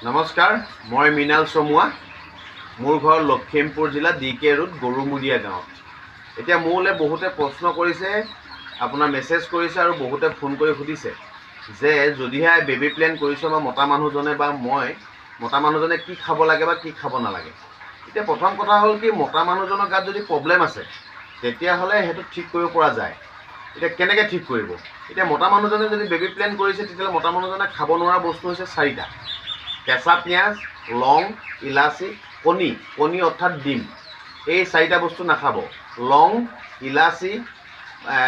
নমস্কাৰ, মই মৃণাল চমুৱা। মোৰ ঘৰ লখিমপুৰ জিলা DK ৰোড গৰুমুৰীয়া গাঁৱত। এতিয়া মোলৈ বহুতে প্ৰশ্ন কৰিছে, আপোনাৰ মেছেজ কৰিছে আৰু বহুতে ফোন কৰি সুধিছে যে যদিহে বেবী প্লেন কৰিছোঁ বা মতা মানুহজনে বা মই মতা মানুহজনে কি খাব লাগে বা কি খাব নালাগে। এতিয়া প্ৰথম কথা হ'ল কি, মতা মানুহজনৰ গাত যদি প্ৰব্লেম আছে তেতিয়াহ'লে সেইটো ঠিক কৰিব পৰা যায়। এতিয়া কেনেকৈ ঠিক কৰিব? এতিয়া মতা মানুহজনে যদি বেবী প্লেন কৰিছে তেতিয়াহ'লে মতা মানুহজনে খাব নোৱাৰা বস্তু হৈছে 4টা। কেঁচা পিঁয়াজ, লং, ইলাচি, কণী অৰ্থাৎ ডিম। এই 4টা বস্তু নাখাব। লং, ইলাচি,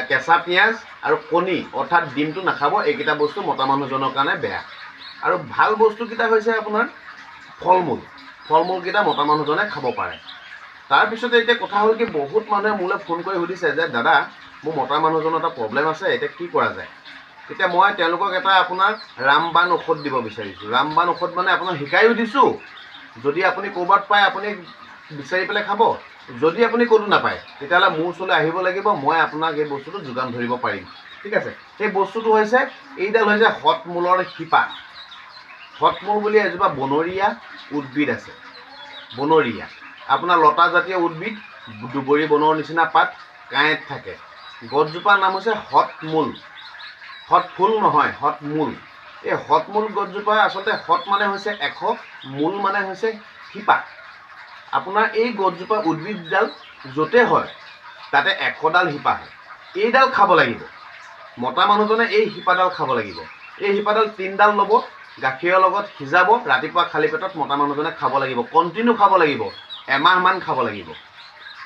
কেঁচা পিঁয়াজ আৰু কণী অৰ্থাৎ ডিমটো নাখাব। এইকেইটা বস্তু মতা মানুহজনৰ কাৰণে বেয়া। আৰু ভাল বস্তুকেইটা হৈছে আপোনাৰ ফল মূলকেইটা মতা মানুহজনে খাব পাৰে। তাৰপিছতে এতিয়া কথা হ'ল কি, বহুত মানুহে মোলৈ ফোন কৰি সুধিছে যে দাদা, মোৰ মতা মানুহজনৰ এটা প্ৰব্লেম আছে, এতিয়া কি কৰা যায়? এতিয়া মই তেওঁলোকক এটা আপোনাৰ ৰামবাণ ঔষধ দিব বিচাৰিছোঁ। ৰামবাণ ঔষধ মানে আপোনাক শিকায়ো দিছোঁ। যদি আপুনি ক'ৰবাত পায় আপুনি বিচাৰি পেলাই খাব। যদি আপুনি ক'তো নাপায় তেতিয়াহ'লে মোৰ ওচৰলৈ আহিব লাগিব, মই আপোনাক এই বস্তুটো যোগান ধৰিব পাৰিম। ঠিক আছে? সেই বস্তুটো হৈছে, এইডাল হৈছে হতমূলৰ শিপা। হতমূল বুলি এজোপা বনৰীয়া উদ্ভিদ আছে। বনৰীয়া আপোনাৰ লতা জাতীয় উদ্ভিদ, দুবৰি বনৰ নিচিনা পাত, কাঁইট থাকে। গছজোপাৰ নাম হৈছে হতমূল। হত ফুল নহয়, হতমূল। এই হতমূল গছজোপা আচলতে হত মানে হৈছে 100, মূল মানে হৈছে শিপা। আপোনাৰ এই গছজোপা উদ্ভিদডাল য'তে হয় তাতে 100ডাল শিপা হয়। এইডাল খাব লাগিব। মতা মানুহজনে এই শিপাডাল খাব লাগিব। এই শিপাডাল 3ডাল ল'ব, গাখীৰৰ লগত সিজাব, ৰাতিপুৱা খালী পেটত মতা মানুহজনে খাব লাগিব। কণ্টিনিউ খাব লাগিব, এমাহমান খাব লাগিব।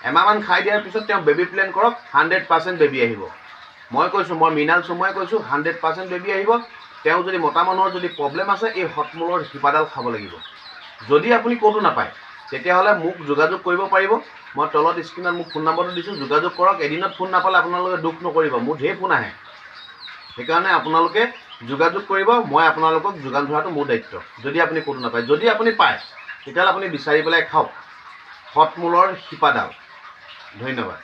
এমাহমান খাই দিয়াৰ পিছত তেওঁ বেবী প্লেন কৰক, 100% বেবী আহিব। মই কৈছোঁ, মই মৃণাল চমুৱাই কৈছোঁ, 100% বেবী আহিব। তেওঁ যদি মতা মানুহৰ যদি প্ৰব্লেম আছে, এই হতমূলৰ শিপাডাল খাব লাগিব। যদি আপুনি ক'তো নাপায় তেতিয়াহ'লে মোক যোগাযোগ কৰিব পাৰিব। মই তলত স্ক্ৰীণত মোক ফোন নম্বৰটো দিছোঁ, যোগাযোগ কৰক। এদিনত ফোন নাপালে আপোনালোকে দুখ নকৰিব, মোৰ ঢেৰ ফোন আহে। সেইকাৰণে আপোনালোকে যোগাযোগ কৰিব, মই আপোনালোকক যোগান ধৰাটো মোৰ দায়িত্ব। যদি আপুনি ক'তো নাপায়, যদি আপুনি পায় তেতিয়াহ'লে আপুনি বিচাৰি পেলাই খাওক হতমূলৰ শিপাডাল। ধন্যবাদ।